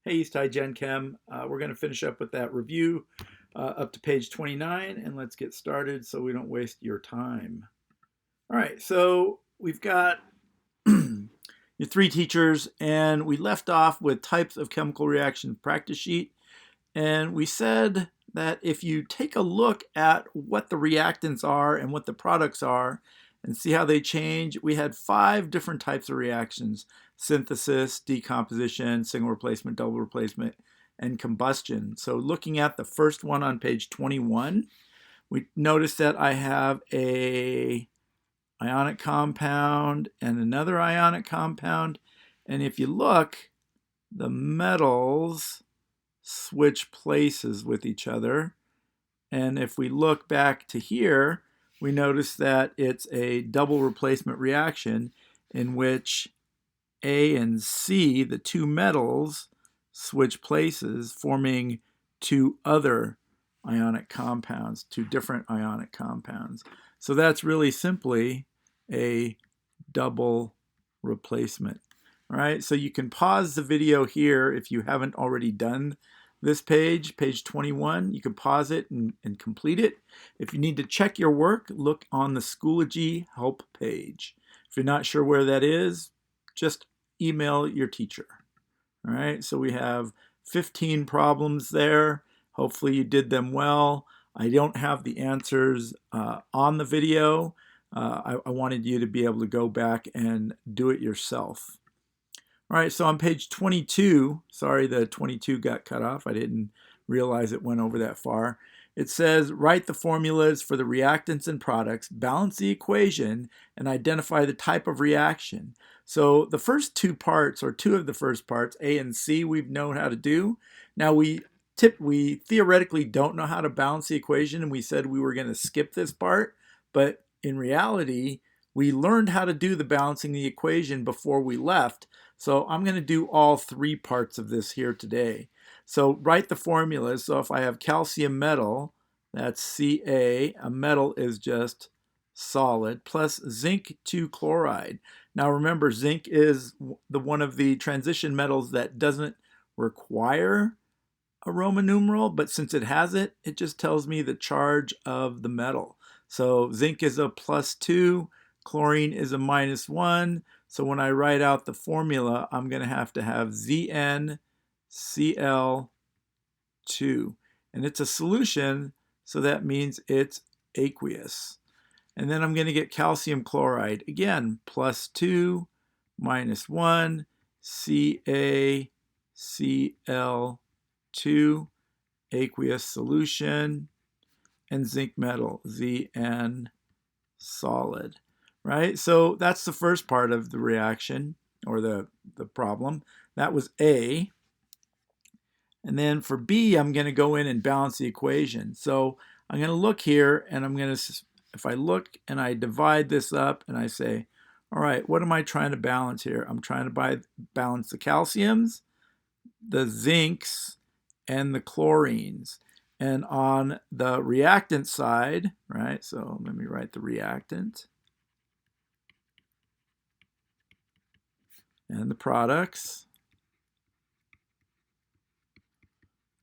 Hey, East High Gen Chem. We're going to finish up with that review up to page 29, and let's get started so we don't waste your time. All right, so we've got your three teachers, and we left off with types of chemical reaction practice sheet, and we said that if you take a look at what the reactants are and what the products are and see how they change, we had 5 different types of reactions: synthesis, decomposition, single replacement, double replacement, and combustion. So looking at the first one on page 21, we notice that I have a ionic compound and another ionic compound. And if you look, the metals switch places with each other. And if we look back to here, we notice that it's a double replacement reaction in which A and C, the two metals, switch places, forming two other ionic compounds, two different ionic compounds. So that's really simply a double replacement. All right, so you can pause the video here if you haven't already done this page 21. You can pause it and complete it. If you need to check your work, look on the Schoology help page. If you're not sure where that is, just email your teacher. All right, so we have 15 problems there. Hopefully you did them well. I don't have the answers on the video. I wanted you to be able to go back and do it yourself. All right, so on page 22, sorry the 22 got cut off. I didn't realize it went over that far. It says, write the formulas for the reactants and products, balance the equation, and identify the type of reaction. So the first two parts, or two of the first parts, A and C, we've known how to do. Now we theoretically don't know how to balance the equation, and we said we were going to skip this part, but in reality, we learned how to do the balancing the equation before we left. So I'm going to do all 3 parts of this here today. So write the formulas. So if I have calcium metal, that's Ca, a metal is just solid, plus zinc 2 chloride. Now remember, zinc is one of the transition metals that doesn't require a Roman numeral, but since it has it, it just tells me the charge of the metal. So zinc is a +2, chlorine is a -1. So when I write out the formula, I'm going to have ZnCl2. And it's a solution, so that means it's aqueous. And then I'm going to get calcium chloride. Again, +2, -1, CaCl2, aqueous solution, and zinc metal, Zn solid. Right? So that's the first part of the reaction, or the problem. That was A. And then for B, I'm going to go in and balance the equation. So I'm going to look here, and I'm going to, if I look and I divide this up and I say, all right, what am I trying to balance here? I'm trying to balance the calciums, the zincs, and the chlorines. And on the reactant side, right, so let me write the reactant and the products.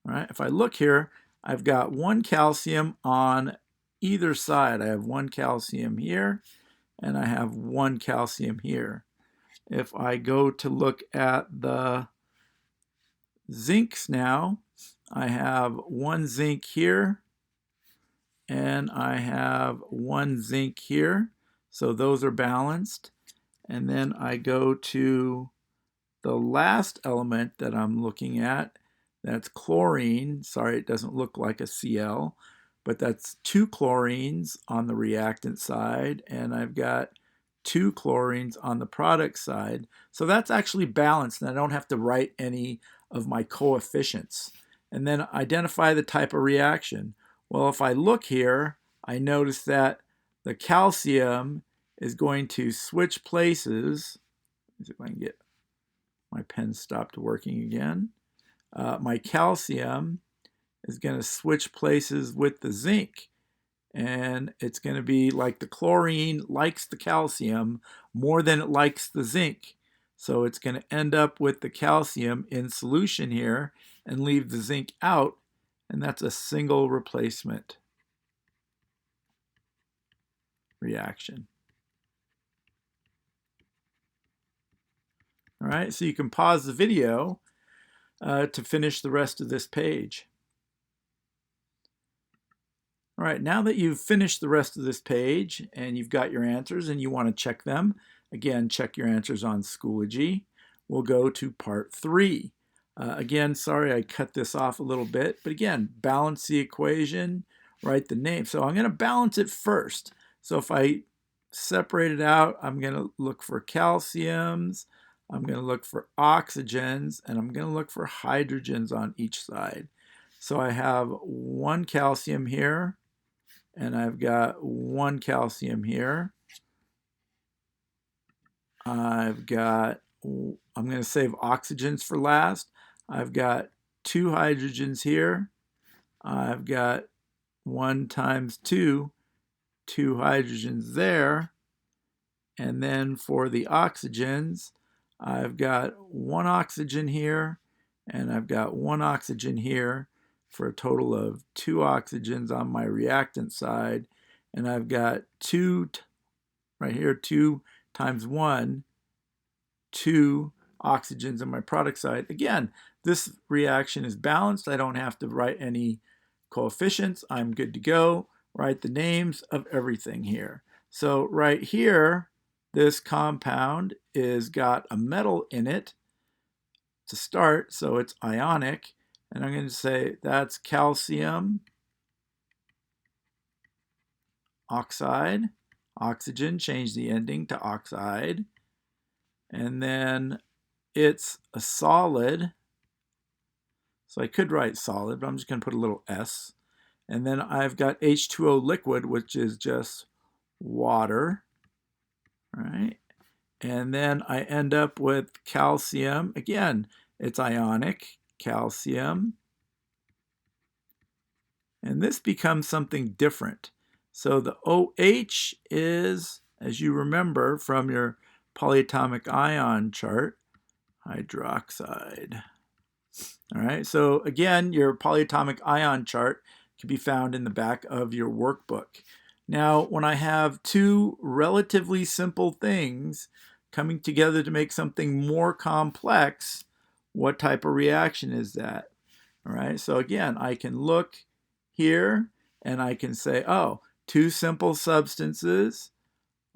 All right, if I look here, I've got 1 calcium on either side. I have 1 calcium here, and I have 1 calcium here. If I go to look at the zincs now, I have 1 zinc here, and I have 1 zinc here. So those are balanced. And then I go to the last element that I'm looking at. That's chlorine. Sorry, it doesn't look like a Cl, but that's 2 chlorines on the reactant side, and I've got 2 chlorines on the product side. So that's actually balanced, and I don't have to write any of my coefficients. And then identify the type of reaction. Well, if I look here, I notice that the calcium is going to switch places. Let's see if I can get my pen stopped working again. My calcium is going to switch places with the zinc, and it's going to be like the chlorine likes the calcium more than it likes the zinc. So it's going to end up with the calcium in solution here and leave the zinc out, and that's a single replacement reaction. All right, so you can pause the video to finish the rest of this page. All right, now that you've finished the rest of this page and you've got your answers and you want to check them, again, check your answers on Schoology. We'll go to part 3. Again, sorry I cut this off a little bit, but again, balance the equation, write the name. So I'm going to balance it first. So if I separate it out, I'm going to look for calciums, I'm going to look for oxygens, and I'm going to look for hydrogens on each side. So I have 1 calcium here, and I've got 1 calcium here. I'm going to save oxygens for last. I've got 2 hydrogens here. I've got 1 times 2, 2 hydrogens there. And then for the oxygens, I've got 1 oxygen here, and I've got 1 oxygen here, for a total of 2 oxygens on my reactant side. And I've got 2, right here, 2 times 1, 2 oxygens on my product side. Again, this reaction is balanced. I don't have to write any coefficients. I'm good to go. Write the names of everything here. So right here, this compound is got a metal in it to start, so it's ionic. And I'm going to say that's calcium oxide, oxygen, change the ending to oxide. And then it's a solid. So I could write solid, but I'm just going to put a little S. And then I've got H2O liquid, which is just water, right? And then I end up with calcium. Again, it's ionic, calcium. And this becomes something different. So the OH is, as you remember from your polyatomic ion chart, hydroxide. All right, so again, your polyatomic ion chart can be found in the back of your workbook. Now, when I have 2 relatively simple things coming together to make something more complex, what type of reaction is that? All right, so again, I can look here and I can say, oh, 2 simple substances,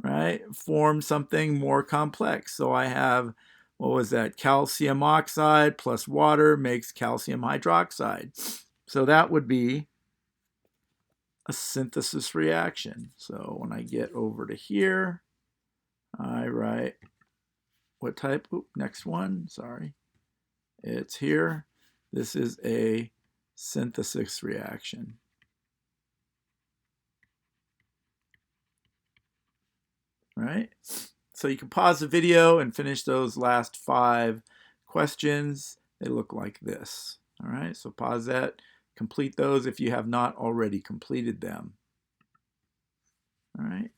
right, form something more complex. So I have, what was that? Calcium oxide plus water makes calcium hydroxide. So that would be a synthesis reaction. So when I get over to here, I write what type? Oop, next one, sorry. It's here. This is a synthesis reaction. All right. So you can pause the video and finish those last 5 questions. They look like this. All right. So pause that. Complete those if you have not already completed them. All right.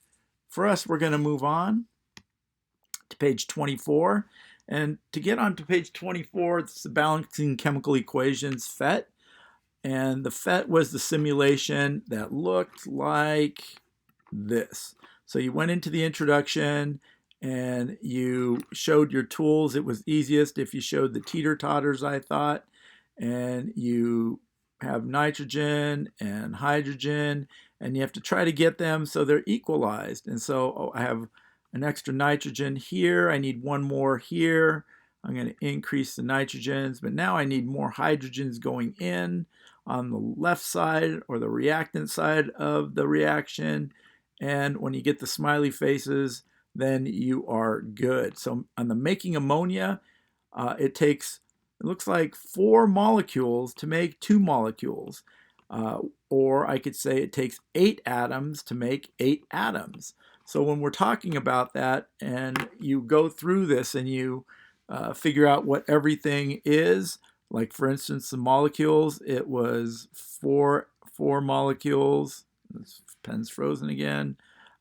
For us, we're going to move on to page 24. And to get onto page 24, it's the balancing chemical equations FET. And the FET was the simulation that looked like this. So you went into the introduction and you showed your tools. It was easiest if you showed the teeter-totters, I thought. And you have nitrogen and hydrogen, and you have to try to get them so they're equalized. And so I have an extra nitrogen here. I need 1 more here. I'm going to increase the nitrogens, but now I need more hydrogens going in on the left side or the reactant side of the reaction. And when you get the smiley faces, then you are good. So on the making ammonia, it looks like 4 molecules to make 2 molecules. Or I could say it takes 8 atoms to make 8 atoms. So when we're talking about that and you go through this and you figure out what everything is, like for instance the molecules, it was 4 molecules. This pen's frozen again.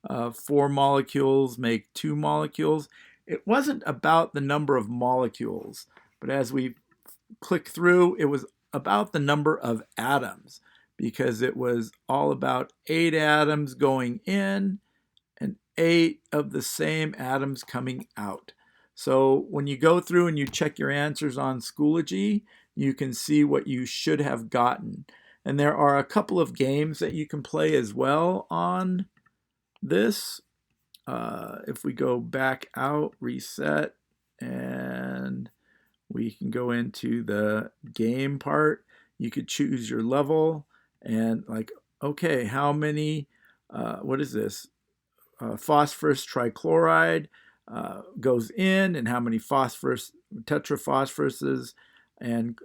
4 molecules make 2 molecules. it wasn't about the number of molecules, but as we click through, it was about the number of atoms, because it was all about 8 atoms going in and 8 of the same atoms coming out. So when you go through and you check your answers on Schoology, you can see what you should have gotten. And there are a couple of games that you can play as well on this. If we go back out, reset, and we can go into the game part, you could choose your level and like, okay, how many, what is this? Phosphorus trichloride goes in, and how many phosphorus tetraphosphoruses and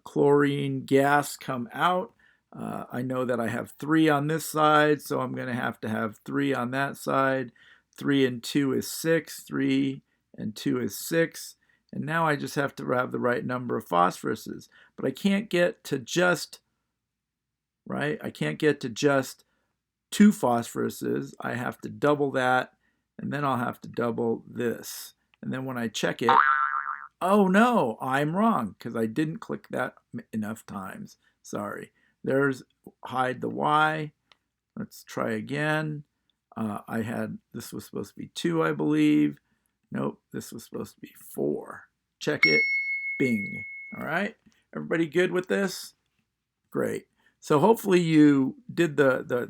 chlorine gas come out. I know that I have 3 on this side, so I'm going to have 3 on that side. 3 and 2 is 6. 3 and 2 is 6. And now I just have to have the right number of phosphoruses. But I can't get to just, right? I can't get to just 2 phosphoruses. I have to double that, and then I'll have to double this. And then when I check it, oh no, I'm wrong, because I didn't click that enough times. Sorry. There's hide the Y. Let's try again. This was supposed to be 2, I believe. Nope, this was supposed to be 4. Check it. Bing. All right. Everybody good with this? Great. So hopefully you did the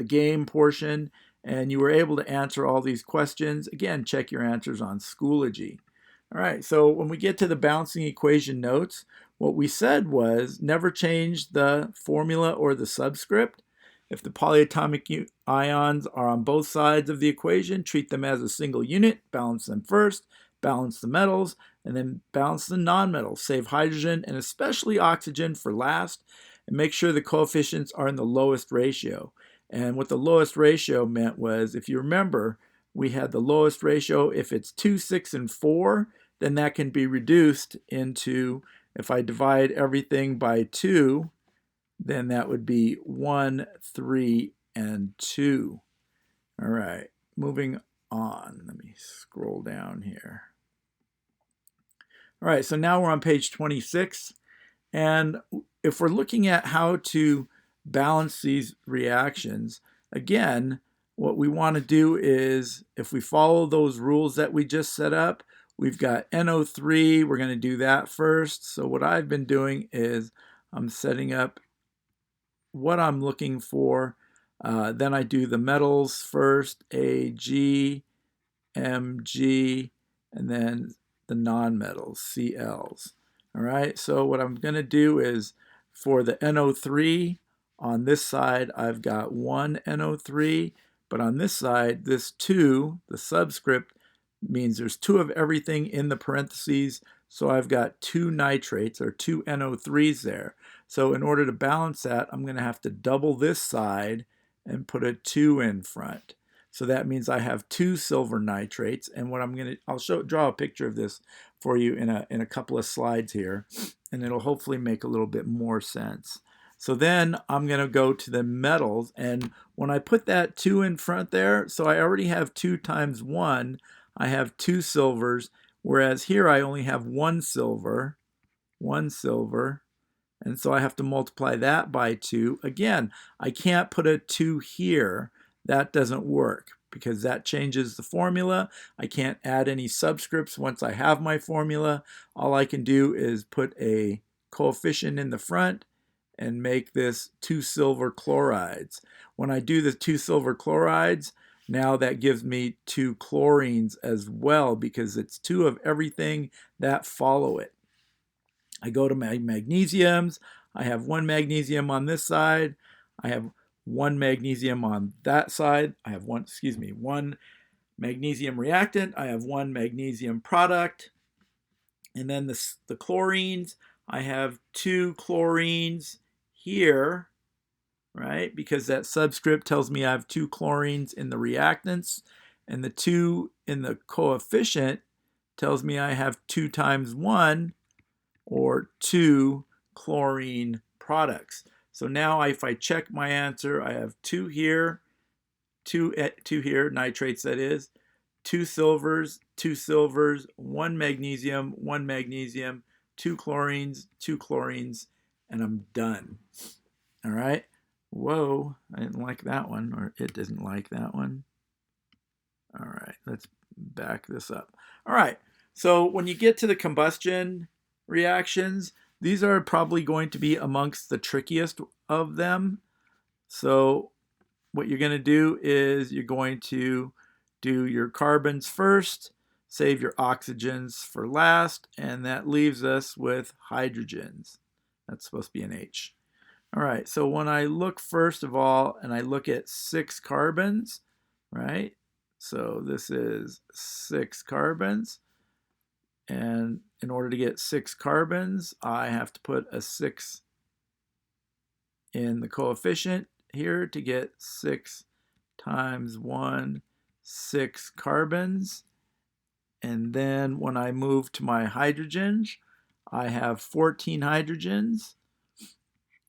game portion and you were able to answer all these questions. Again, check your answers on Schoology. All right, so when we get to the balancing equation notes, what we said was never change the formula or the subscript. If the polyatomic ions are on both sides of the equation, treat them as a single unit, balance them first, balance the metals, and then balance the nonmetals. Save hydrogen and especially oxygen for last, and make sure the coefficients are in the lowest ratio. And what the lowest ratio meant was, if you remember, we had the lowest ratio. If it's 2, 6, and 4, then that can be reduced into, if I divide everything by 2, then that would be 1, 3, and 2. All right, moving on. Let me scroll down here. All right, so now we're on page 26. And if we're looking at how to balance these reactions, again, what we want to do is, if we follow those rules that we just set up, we've got NO3, we're going to do that first. So what I've been doing is I'm setting up what I'm looking for. Then I do the metals first, Ag, Mg, and then the nonmetals, Cls. All right, so what I'm going to do is, for the NO3, on this side I've got 1 NO3, but on this side, this 2, the subscript, means there's 2 of everything in the parentheses, so I've got 2 nitrates, or 2 NO3s there. So in order to balance that, I'm going to have to double this side and put a 2 in front. So that means I have 2 silver nitrates, and what I'll draw a picture of this for you in a couple of slides here, and it'll hopefully make a little bit more sense. So then I'm going to go to the metals, and when I put that 2 in front there, so I already have 2 times 1, I have 2 silvers, whereas here I only have 1 silver, and so I have to multiply that by 2. Again, I can't put a 2 here. That doesn't work because that changes the formula. I can't add any subscripts once I have my formula. All I can do is put a coefficient in the front and make this 2 silver chlorides. When I do the 2 silver chlorides, now that gives me 2 chlorines as well, because it's 2 of everything that follow it. I go to my magnesiums. I have 1 magnesium on this side. I have 1 magnesium on that side. I have 1 magnesium reactant. I have 1 magnesium product. And then the chlorines, I have 2 chlorines here, right? Because that subscript tells me I have 2 chlorines in the reactants, and the 2 in the coefficient tells me I have 2 times 1, or 2 chlorine products. So now if I check my answer, I have 2 here, 2 here, nitrates that is, 2 silvers, 2 silvers, 1 magnesium, 1 magnesium, 2 chlorines, 2 chlorines, and I'm done. All right. Whoa, I didn't like that one, or it doesn't like that one. All right, let's back this up. All right, so when you get to the combustion reactions, these are probably going to be amongst the trickiest of them. So what you're going to do is you're going to do your carbons first, save your oxygens for last, and that leaves us with hydrogens. That's supposed to be an H. All right, so when I look first of all, and I look at 6 carbons, right? So this is 6 carbons. And in order to get 6 carbons, I have to put a 6 in the coefficient here to get 6 times 1, 6 carbons. And then when I move to my hydrogens, I have 14 hydrogens.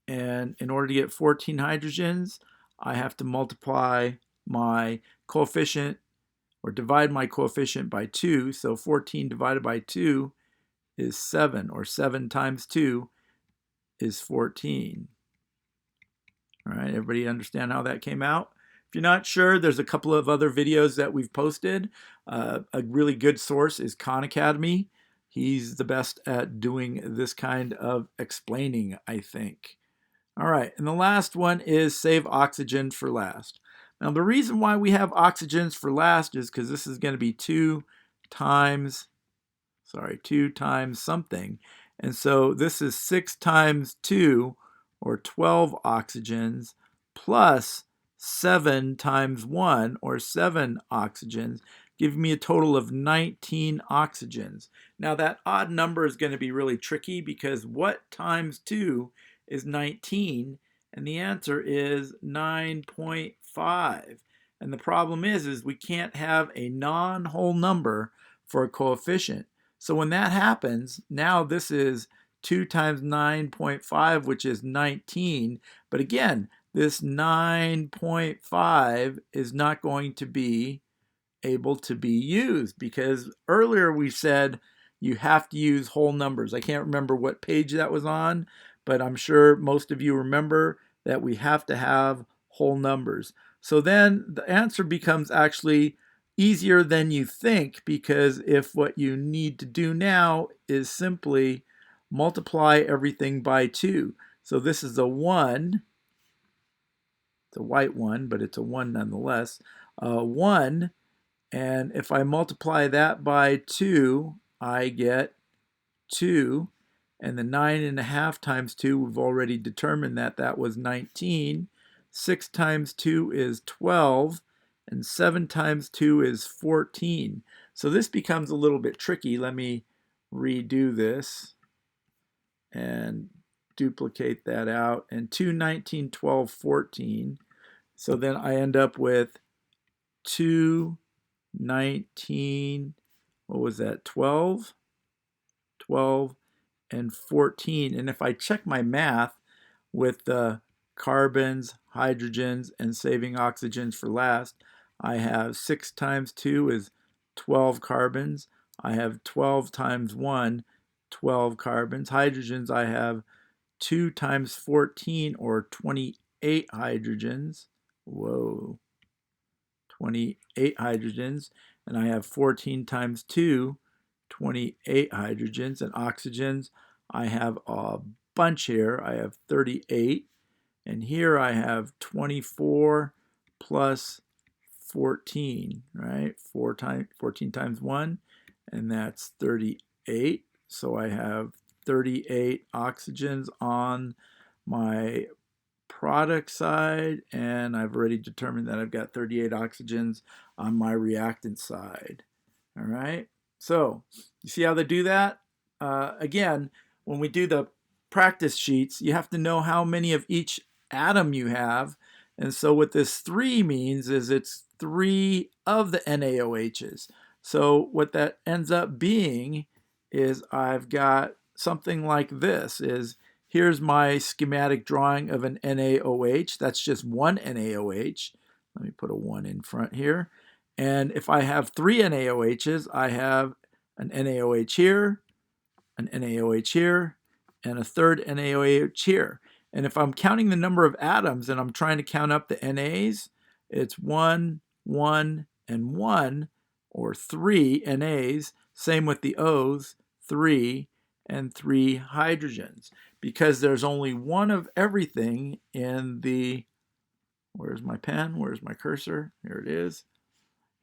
And in order to get 14 hydrogens, I have to multiply my coefficient or divide my coefficient by 2. So 14 divided by 2 is 7, or 7 times 2 is 14. All right, everybody understand how that came out? If you're not sure, there's a couple of other videos that we've posted. A really good source is Khan Academy. He's the best at doing this kind of explaining, I think. All right, and the last one is save oxygen for last. Now, the reason why we have oxygens for last is because this is going to be 2 times something. And so this is 6 times 2, or 12 oxygens, plus 7 times 1, or 7 oxygens, giving me a total of 19 oxygens. Now, that odd number is going to be really tricky because what times 2 is 19? And the answer is 9.5. And the problem is we can't have a non-whole number for a coefficient. So when that happens, now this is 2 times 9.5, which is 19. But again, this 9.5 is not going to be able to be used because earlier we said you have to use whole numbers. I can't remember what page that was on, but I'm sure most of you remember that we have to have whole numbers. So then the answer becomes actually easier than you think, because if what you need to do now is simply multiply everything by 2. So this is a 1. It's a white 1, but it's a 1 nonetheless. 1, and if I multiply that by 2, I get 2. And the 9.5 times 2, we've already determined that that was 19. 6 times 2 is 12. And 7 times 2 is 14. So this becomes a little bit tricky. Let me redo this and duplicate that out. And 2, 19, 12, 14. So then I end up with 2, 19, what was that, 12? 12 and 14. And if I check my math with the carbons, hydrogens, and saving oxygens for last, I have 6 times 2 is 12 carbons. I have 12 times 1, 12 carbons. Hydrogens, I have 2 times 14, or 28 hydrogens. Whoa. 28 hydrogens. And I have 14 times 2, 28 hydrogens. And oxygens, I have a bunch here. I have 38. And here I have 24 plus 14, right? 14 times 1, and that's 38. So I have 38 oxygens on my product side, and I've already determined that I've got 38 oxygens on my reactant side. All right, so you see how they do that? Again, when we do the practice sheets, you have to know how many of each atom you have. And so what this 3 means is it's 3 of the NaOHs. So what that ends up being is I've got something like this. Here's my schematic drawing of an NaOH. That's just one NaOH. Let me put a 1 in front here. And if I have 3 NaOHs, I have an NaOH here, an NaOH here, and a third NaOH here. And if I'm counting the number of atoms and I'm trying to count up the NAs, it's 1, 1, and 1, or 3 NAs. Same with the O's, 3, and 3 hydrogens. Because there's only one of everything in the, where's my pen? Where's my cursor? Here it is.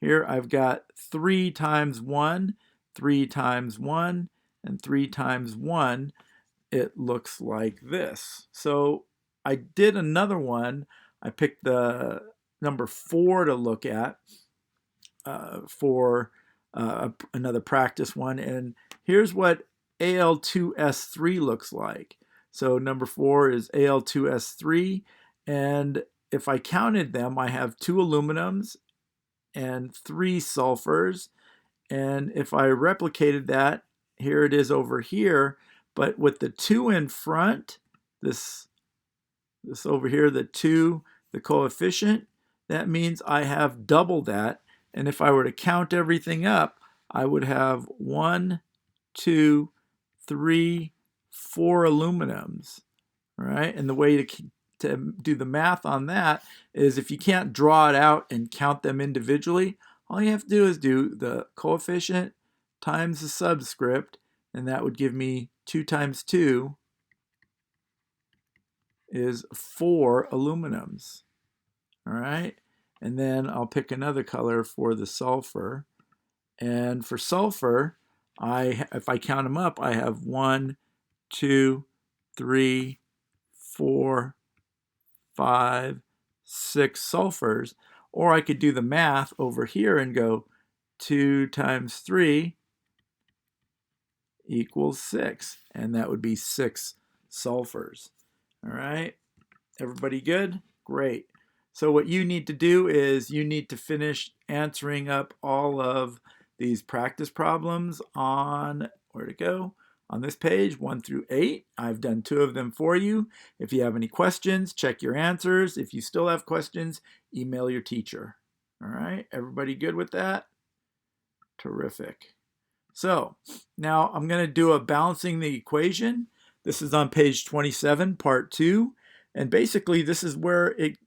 Here I've got 3 times 1, 3 times 1, and 3 times 1. It looks like this. So I did another one. I picked the number 4 to look at for another practice one. And here's what Al2S3 looks like. So number 4 is Al2S3. And if I counted them, I have 2 aluminums and 3 sulfurs. And if I replicated that, here it is over here. But with the 2 in front, this over here, the 2, the coefficient, that means I have double that. And if I were to count everything up, I would have 1, 2, 3, 4 aluminums. All right, and the way to do the math on that is if you can't draw it out and count them individually, all you have to do is do the coefficient times the subscript, and that would give me 2 times 2 is 4 aluminums. All right, and then I'll pick another color for the sulfur. And for sulfur, if I count them up, I have 1, 2, 3, 4, 5, 6 sulfurs. Or I could do the math over here and go 2 times 3 equals 6. And that would be 6 sulfurs. All right, everybody good? Great. So what you need to do is you need to finish answering up all of these practice problems on, where to go? On this page, 1 through 8. I've done 2 of them for you. If you have any questions, check your answers. If you still have questions, email your teacher. All right, everybody good with that? Terrific. So now I'm going to do a balancing the equation. This is on page 27, part 2. And basically this is where it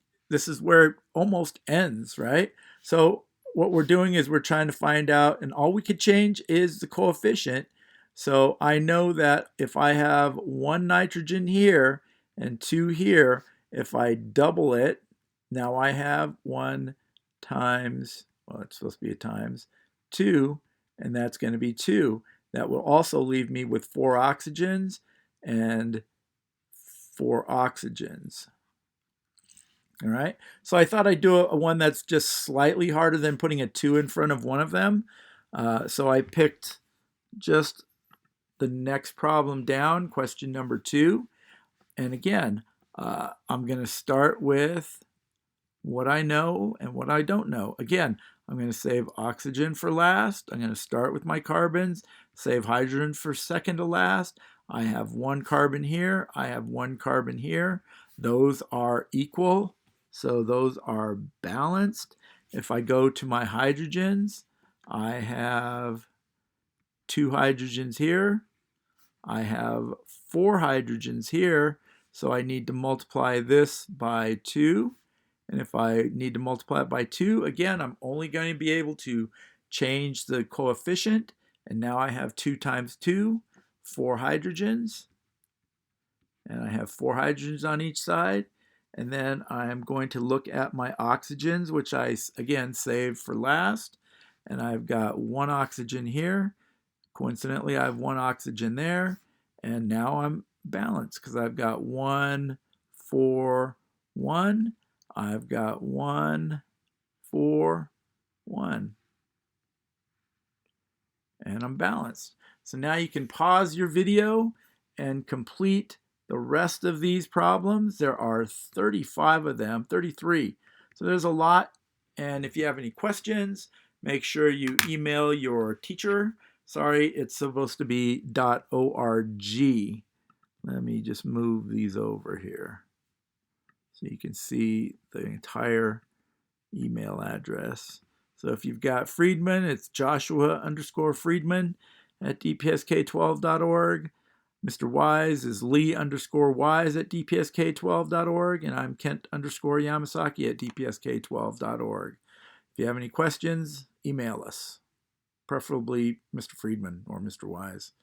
almost ends, right? So what we're doing is we're trying to find out, and all we could change is the coefficient. So I know that if I have 1 nitrogen here and 2 here, if I double it, now I have 1 times, well, it's supposed to be a times 2, and that's going to be 2. That will also leave me with 4 oxygens and 4 oxygens. All right, so I thought I'd do a one that's just slightly harder than putting a 2 in front of one of them. So I picked just the next problem down, question number 2. And again, I'm going to start with what I know and what I don't know. Again, I'm going to save oxygen for last. I'm going to start with my carbons, save hydrogen for second to last. I have 1 carbon here. I have 1 carbon here. Those are equal, so those are balanced. If I go to my hydrogens, I have 2 hydrogens here. I have 4 hydrogens here, so I need to multiply this by 2. And if I need to multiply it by 2, again, I'm only going to be able to change the coefficient. And now I have 2 times 2, 4 hydrogens. And I have 4 hydrogens on each side. And then I'm going to look at my oxygens, which I, again, saved for last. And I've got 1 oxygen here. Coincidentally, I have 1 oxygen there. And now I'm balanced because I've got 1, 4, 1. I've got 1, 4, 1. And I'm balanced. So now you can pause your video and complete the rest of these problems. There are 35 of them, 33. So there's a lot. And if you have any questions, make sure you email your teacher. Sorry, it's supposed to be .org. Let me just move these over here so you can see the entire email address. So if you've got Friedman, it's Joshua_Friedman at dpsk12.org. Mr. Wise is Lee_Wise at dpsk12.org. And I'm Kent_Yamasaki at dpsk12.org. If you have any questions, email us, preferably Mr. Friedman or Mr. Wise.